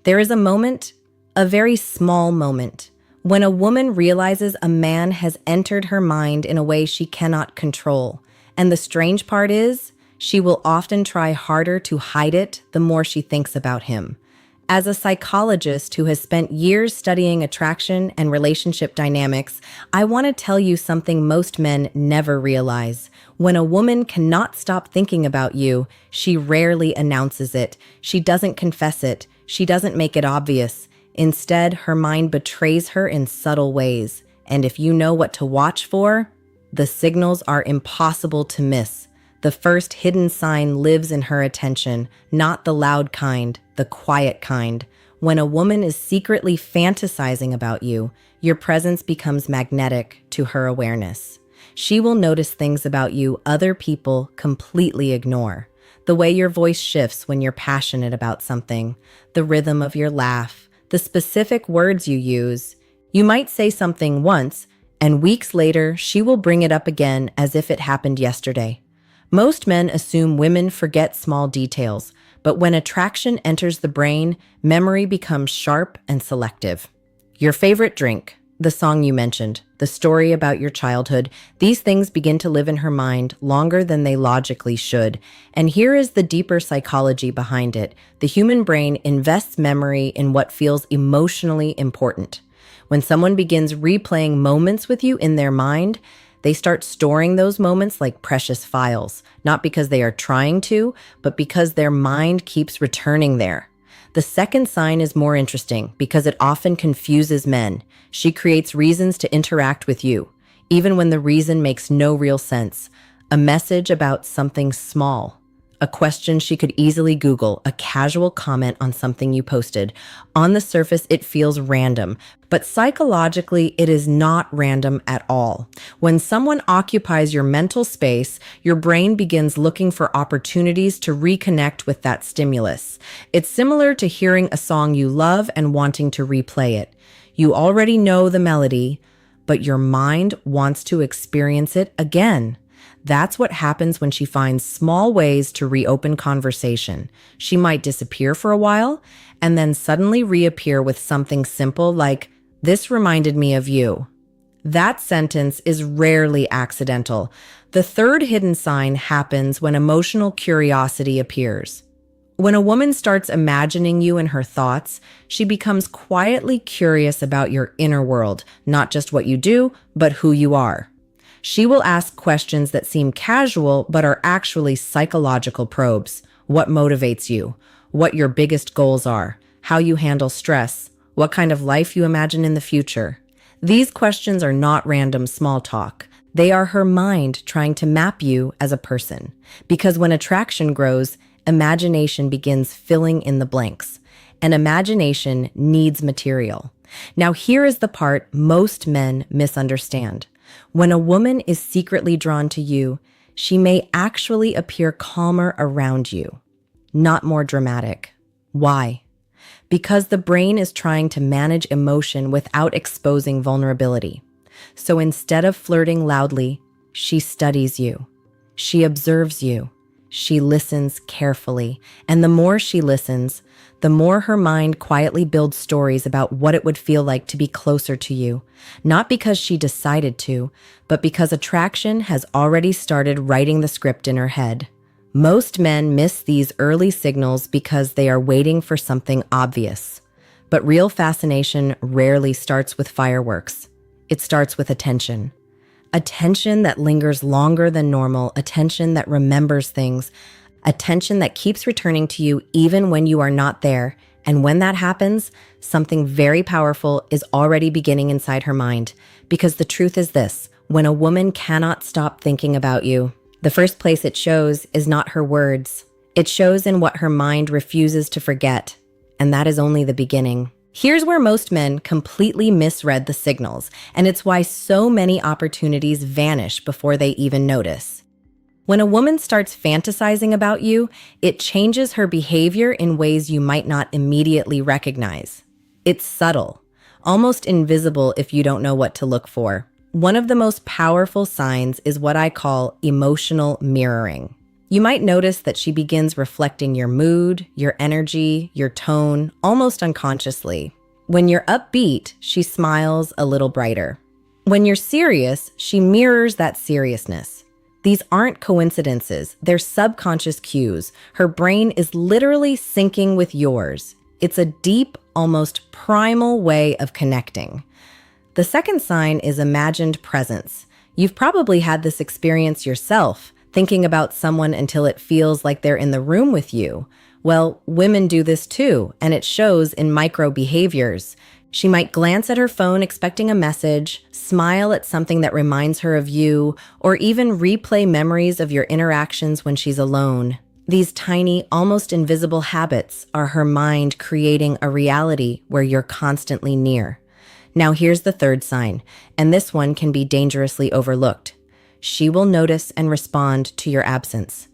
There is a moment, a very small moment, when a woman realizes a man has entered her mind in a way she cannot control. And the strange part is, she will often try harder to hide it the more she thinks about him. As a psychologist who has spent years studying attraction and relationship dynamics, I want to tell you something most men never realize. When a woman cannot stop thinking about you, she rarely announces it. She doesn't confess it. She doesn't make it obvious. Instead, her mind betrays her in subtle ways. And if you know what to watch for, the signals are impossible to miss. The first hidden sign lives in her attention, not the loud kind, the quiet kind. When a woman is secretly fantasizing about you, your presence becomes magnetic to her awareness. She will notice things about you other people completely ignore. The way your voice shifts when you're passionate about something, the rhythm of your laugh, the specific words you use. You might say something once, and weeks later, she will bring it up again as if it happened yesterday. Most men assume women forget small details, but when attraction enters the brain, memory becomes sharp and selective. Your favorite drink, the song you mentioned, the story about your childhood, these things begin to live in her mind longer than they logically should. And here is the deeper psychology behind it. The human brain invests memory in what feels emotionally important. When someone begins replaying moments with you in their mind, they start storing those moments like precious files, not because they are trying to, but because their mind keeps returning there. The second sign is more interesting because it often confuses men. She creates reasons to interact with you, even when the reason makes no real sense. A message about something small. A question she could easily Google, a casual comment on something you posted. On the surface, it feels random, but psychologically, it is not random at all. When someone occupies your mental space, your brain begins looking for opportunities to reconnect with that stimulus. It's similar to hearing a song you love and wanting to replay it. You already know the melody, but your mind wants to experience it again. That's what happens when she finds small ways to reopen conversation. She might disappear for a while and then suddenly reappear with something simple like, "This reminded me of you." That sentence is rarely accidental. The third hidden sign happens when emotional curiosity appears. When a woman starts imagining you in her thoughts, she becomes quietly curious about your inner world, not just what you do, but who you are. She will ask questions that seem casual but are actually psychological probes. What motivates you? What your biggest goals are? How you handle stress? What kind of life you imagine in the future? These questions are not random small talk. They are her mind trying to map you as a person. Because when attraction grows, imagination begins filling in the blanks. And imagination needs material. Now here is the part most men misunderstand. When a woman is secretly drawn to you, she may actually appear calmer around you, not more dramatic. Why? Because the brain is trying to manage emotion without exposing vulnerability. So instead of flirting loudly, she studies you. She observes you. She listens carefully. And the more she listens, the more her mind quietly builds stories about what it would feel like to be closer to you. Not because she decided to, but because attraction has already started writing the script in her head. Most men miss these early signals because they are waiting for something obvious. But real fascination rarely starts with fireworks. It starts with attention. Attention that lingers longer than normal, attention that remembers things, attention that keeps returning to you even when you are not there. And when that happens, something very powerful is already beginning inside her mind. Because the truth is this, when a woman cannot stop thinking about you, the first place it shows is not her words. It shows in what her mind refuses to forget. And that is only the beginning. Here's where most men completely misread the signals, and it's why so many opportunities vanish before they even notice. When a woman starts fantasizing about you, it changes her behavior in ways you might not immediately recognize. It's subtle, almost invisible if you don't know what to look for. One of the most powerful signs is what I call emotional mirroring. You might notice that she begins reflecting your mood, your energy, your tone, almost unconsciously. When you're upbeat, she smiles a little brighter. When you're serious, she mirrors that seriousness. These aren't coincidences, they're subconscious cues. Her brain is literally syncing with yours. It's a deep, almost primal way of connecting. The second sign is imagined presence. You've probably had this experience yourself, thinking about someone until it feels like they're in the room with you. Well, women do this too, and it shows in micro behaviors. She might glance at her phone expecting a message, smile at something that reminds her of you, or even replay memories of your interactions when she's alone. These tiny, almost invisible habits are her mind creating a reality where you're constantly near. Now here's the third sign, and this one can be dangerously overlooked. She will notice and respond to your absence.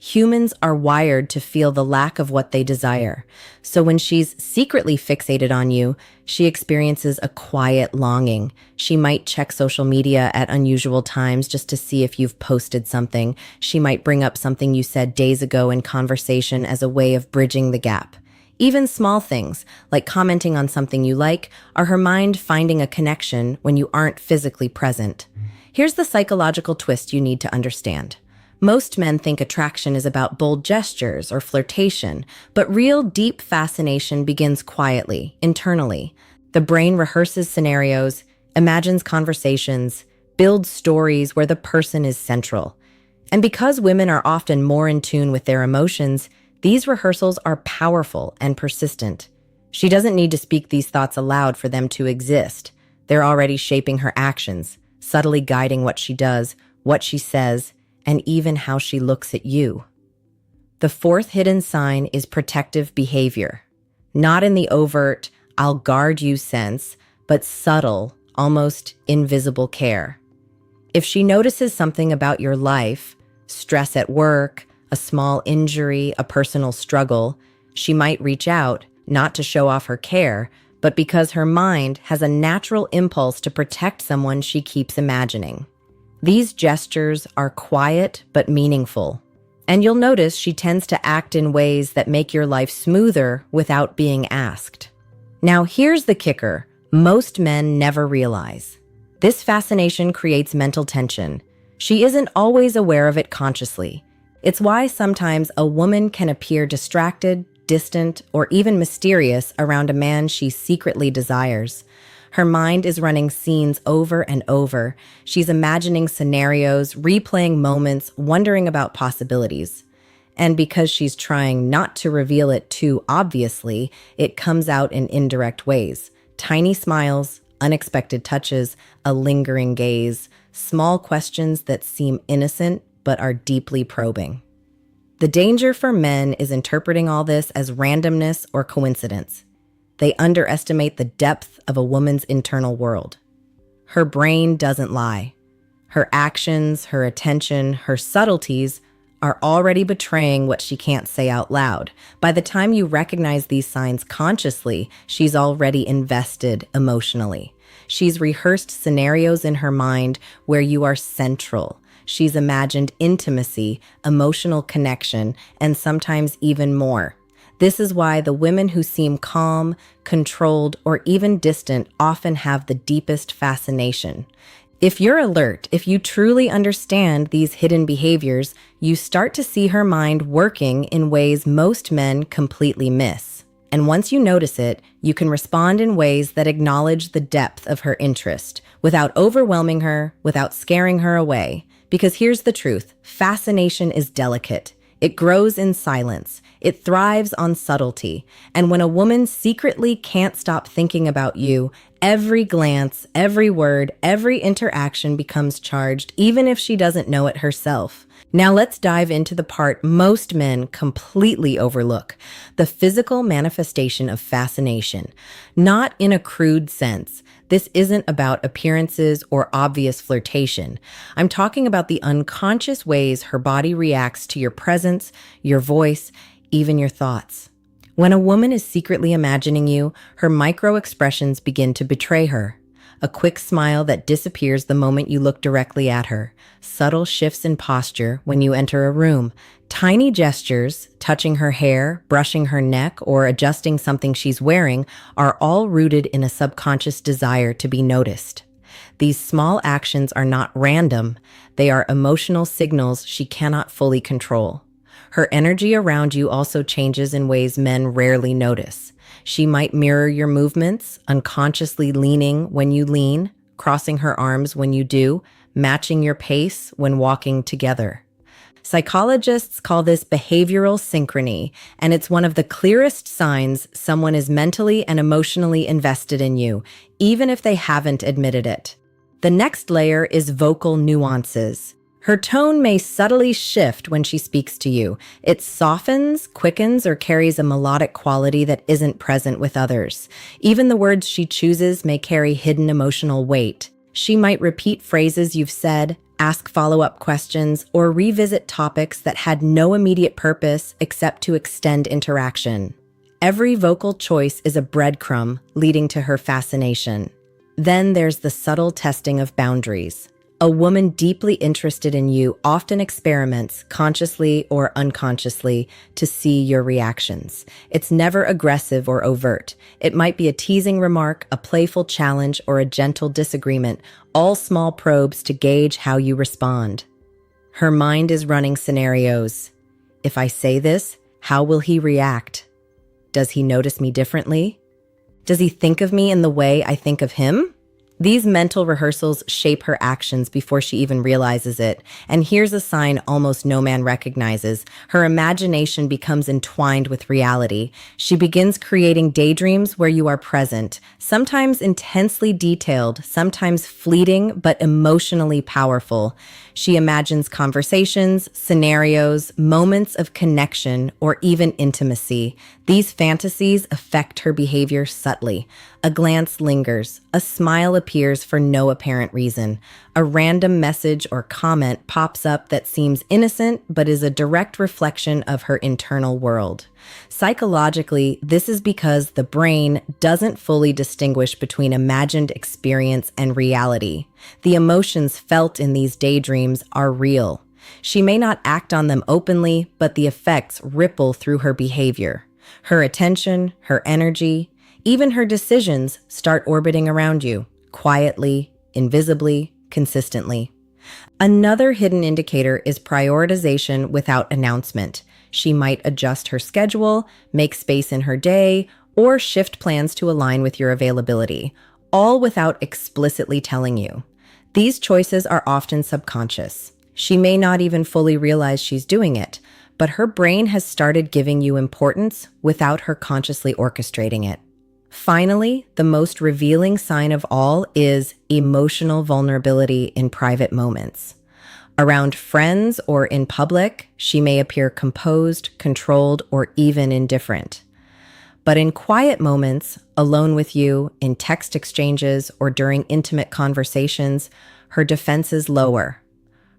Humans are wired to feel the lack of what they desire. So when she's secretly fixated on you, she experiences a quiet longing. She might check social media at unusual times just to see if you've posted something. She might bring up something you said days ago in conversation as a way of bridging the gap. Even small things, like commenting on something you like, are her mind finding a connection when you aren't physically present. Here's the psychological twist you need to understand. Most men think attraction is about bold gestures or flirtation, but real deep fascination begins quietly, internally. The brain rehearses scenarios, imagines conversations, builds stories where the person is central. And because women are often more in tune with their emotions, these rehearsals are powerful and persistent. She doesn't need to speak these thoughts aloud for them to exist. They're already shaping her actions, subtly guiding what she does, what she says, and even how she looks at you. The fourth hidden sign is protective behavior. Not in the overt, I'll guard you sense, but subtle, almost invisible care. If she notices something about your life, stress at work, a small injury, a personal struggle, she might reach out, not to show off her care, but because her mind has a natural impulse to protect someone she keeps imagining. These gestures are quiet but meaningful, and you'll notice she tends to act in ways that make your life smoother without being asked. Now here's the kicker, most men never realize. This fascination creates mental tension. She isn't always aware of it consciously. It's why sometimes a woman can appear distracted, distant, or even mysterious around a man she secretly desires. Her mind is running scenes over and over. She's imagining scenarios, replaying moments, wondering about possibilities. And because she's trying not to reveal it too obviously, it comes out in indirect ways. Tiny smiles, unexpected touches, a lingering gaze, small questions that seem innocent but are deeply probing. The danger for men is interpreting all this as randomness or coincidence. They underestimate the depth of a woman's internal world. Her brain doesn't lie. Her actions, her attention, her subtleties are already betraying what she can't say out loud. By the time you recognize these signs consciously, she's already invested emotionally. She's rehearsed scenarios in her mind where you are central. She's imagined intimacy, emotional connection, and sometimes even more. This is why the women who seem calm, controlled, or even distant often have the deepest fascination. If you're alert, if you truly understand these hidden behaviors, you start to see her mind working in ways most men completely miss. And once you notice it, you can respond in ways that acknowledge the depth of her interest, without overwhelming her, without scaring her away. Because here's the truth, fascination is delicate. It grows in silence. It thrives on subtlety. And when a woman secretly can't stop thinking about you, every glance, every word, every interaction becomes charged, even if she doesn't know it herself. Now let's dive into the part most men completely overlook, the physical manifestation of fascination. Not in a crude sense. This isn't about appearances or obvious flirtation. I'm talking about the unconscious ways her body reacts to your presence, your voice, even your thoughts. When a woman is secretly imagining you, her micro expressions begin to betray her. a quick smile that disappears the moment you look directly at her, subtle shifts in posture when you enter a room, tiny gestures, touching her hair, brushing her neck, or adjusting something she's wearing, are all rooted in a subconscious desire to be noticed. These small actions are not random, they are emotional signals she cannot fully control. Her energy around you also changes in ways men rarely notice. She might mirror your movements, unconsciously leaning when you lean, crossing her arms when you do, matching your pace when walking together. Psychologists call this behavioral synchrony, and it's one of the clearest signs someone is mentally and emotionally invested in you, even if they haven't admitted it. The next layer is vocal nuances. Her tone may subtly shift when she speaks to you. It softens, quickens, or carries a melodic quality that isn't present with others. Even the words she chooses may carry hidden emotional weight. She might repeat phrases you've said, ask follow-up questions, or revisit topics that had no immediate purpose except to extend interaction. Every vocal choice is a breadcrumb leading to her fascination. Then there's the subtle testing of boundaries. A woman deeply interested in you often experiments, consciously or unconsciously, to see your reactions. It's never aggressive or overt. It might be a teasing remark, a playful challenge, or a gentle disagreement, all small probes to gauge how you respond. Her mind is running scenarios. If I say this, how will he react? Does he notice me differently? Does he think of me in the way I think of him? These mental rehearsals shape her actions before she even realizes it. And here's a sign almost no man recognizes. Her imagination becomes entwined with reality. She begins creating daydreams where you are present, sometimes intensely detailed, sometimes fleeting but emotionally powerful. She imagines conversations, scenarios, moments of connection, or even intimacy. These fantasies affect her behavior subtly. A glance lingers, a smile appears for no apparent reason. A random message or comment pops up that seems innocent but is a direct reflection of her internal world. Psychologically, this is because the brain doesn't fully distinguish between imagined experience and reality. The emotions felt in these daydreams are real. She may not act on them openly, but the effects ripple through her behavior. Her attention, her energy, even her decisions start orbiting around you, quietly, invisibly, consistently. Another hidden indicator is prioritization without announcement. She might adjust her schedule, make space in her day, or shift plans to align with your availability, all without explicitly telling you. These choices are often subconscious. She may not even fully realize she's doing it, but her brain has started giving you importance without her consciously orchestrating it. Finally, the most revealing sign of all is emotional vulnerability in private moments. Around friends or in public, she may appear composed, controlled, or even indifferent. But in quiet moments, alone with you, in text exchanges, or during intimate conversations, her defenses lower.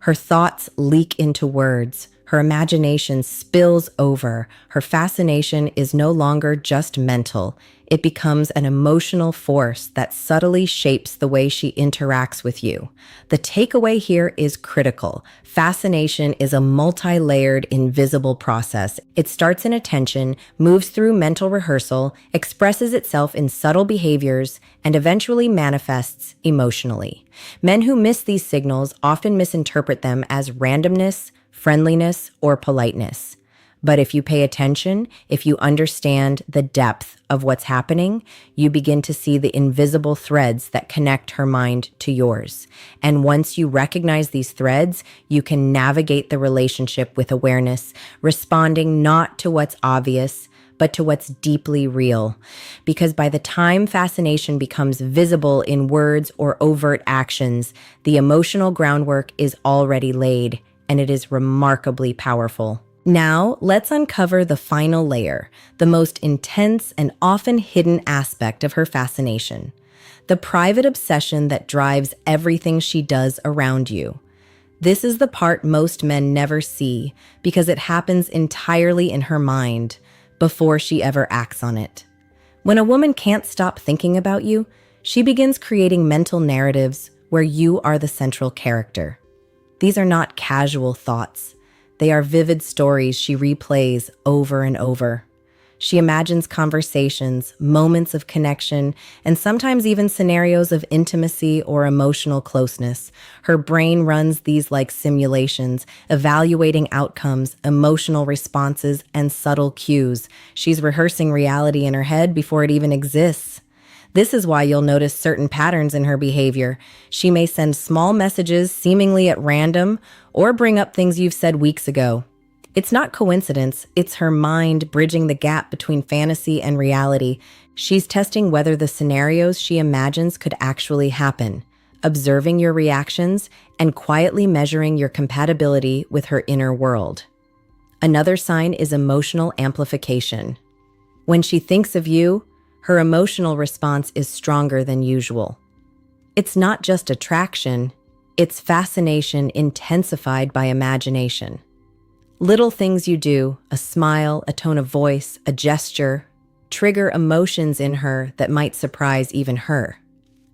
Her thoughts leak into words. Her imagination spills over. Her fascination is no longer just mental. It becomes an emotional force that subtly shapes the way she interacts with you. The takeaway here is critical. Fascination is a multi-layered, invisible process. It starts in attention, moves through mental rehearsal, expresses itself in subtle behaviors, and eventually manifests emotionally. Men who miss these signals often misinterpret them as randomness, friendliness, or politeness. But if you pay attention, if you understand the depth of what's happening, you begin to see the invisible threads that connect her mind to yours. And once you recognize these threads, you can navigate the relationship with awareness, responding not to what's obvious, but to what's deeply real. Because by the time fascination becomes visible in words or overt actions, the emotional groundwork is already laid, and it is remarkably powerful. Now, let's uncover the final layer, the most intense and often hidden aspect of her fascination, the private obsession that drives everything she does around you. This is the part most men never see because it happens entirely in her mind before she ever acts on it. When a woman can't stop thinking about you, She begins creating mental narratives where you are the central character. These are not casual thoughts. They are vivid stories she replays over and over. She imagines conversations, moments of connection, and sometimes even scenarios of intimacy or emotional closeness. Her brain runs these like simulations, evaluating outcomes, emotional responses, and subtle cues. She's rehearsing reality in her head before it even exists. This is why you'll notice certain patterns in her behavior. She may send small messages seemingly at random or bring up things you've said weeks ago. It's not coincidence, it's her mind bridging the gap between fantasy and reality. She's testing whether the scenarios she imagines could actually happen, observing your reactions, and quietly measuring your compatibility with her inner world. Another sign is emotional amplification. When she thinks of you, her emotional response is stronger than usual. It's not just attraction, it's fascination intensified by imagination. Little things you do, a smile, a tone of voice, a gesture, trigger emotions in her that might surprise even her.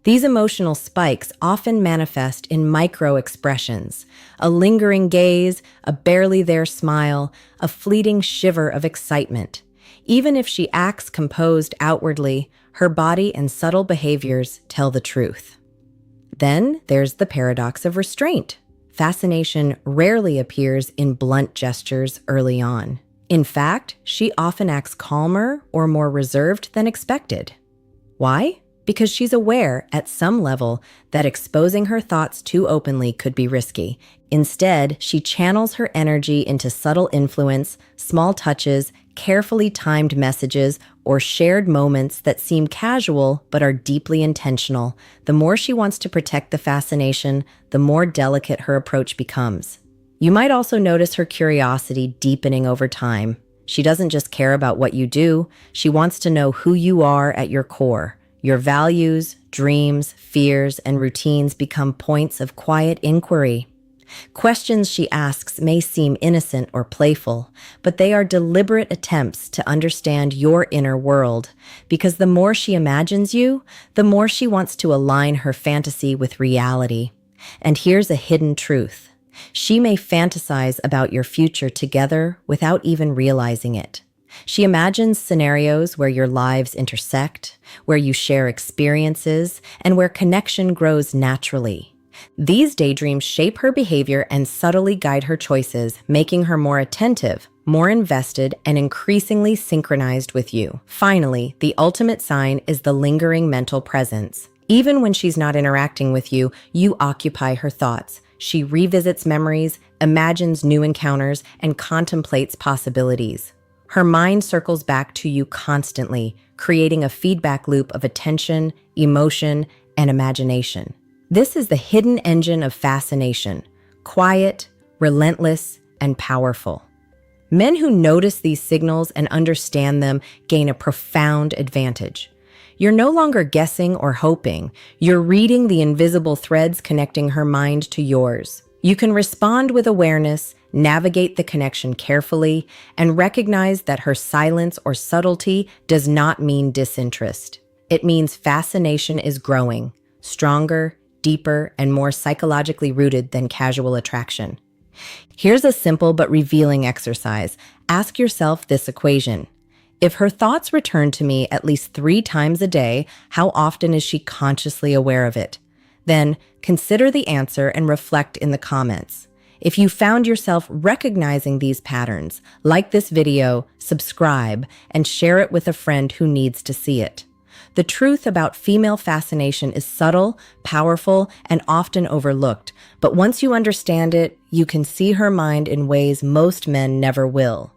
These emotional spikes often manifest in micro-expressions, a lingering gaze, a barely there smile, a fleeting shiver of excitement. Even if she acts composed outwardly, her body and subtle behaviors tell the truth. Then there's the paradox of restraint. Fascination rarely appears in blunt gestures early on. In fact, she often acts calmer or more reserved than expected. Why? Because she's aware, at some level, that exposing her thoughts too openly could be risky. Instead, she channels her energy into subtle influence, small touches, carefully timed messages, or shared moments that seem casual but are deeply intentional. The more she wants to protect the fascination, the more delicate her approach becomes. You might also notice her curiosity deepening over time. She doesn't just care about what you do, she wants to know who you are at your core. Your values, dreams, fears, and routines become points of quiet inquiry. Questions she asks may seem innocent or playful, but they are deliberate attempts to understand your inner world, because the more she imagines you, the more she wants to align her fantasy with reality. And here's a hidden truth. She may fantasize about your future together without even realizing it. She imagines scenarios where your lives intersect, where you share experiences, and where connection grows naturally. These daydreams shape her behavior and subtly guide her choices, making her more attentive, more invested, and increasingly synchronized with you. Finally, the ultimate sign is the lingering mental presence. Even when she's not interacting with you, you occupy her thoughts. She revisits memories, imagines new encounters, and contemplates possibilities. Her mind circles back to you constantly, creating a feedback loop of attention, emotion, and imagination. This is the hidden engine of fascination, quiet, relentless, and powerful. Men who notice these signals and understand them gain a profound advantage. You're no longer guessing or hoping, you're reading the invisible threads connecting her mind to yours. You can respond with awareness, navigate the connection carefully, and recognize that her silence or subtlety does not mean disinterest. It means fascination is growing, stronger, deeper, and more psychologically rooted than casual attraction. Here's a simple but revealing exercise. Ask yourself this equation. If her thoughts return to me at least 3 times a day, how often is she consciously aware of it? Then consider the answer and reflect in the comments. If you found yourself recognizing these patterns, like this video, subscribe, and share it with a friend who needs to see it. The truth about female fascination is subtle, powerful, and often overlooked, but once you understand it, you can see her mind in ways most men never will.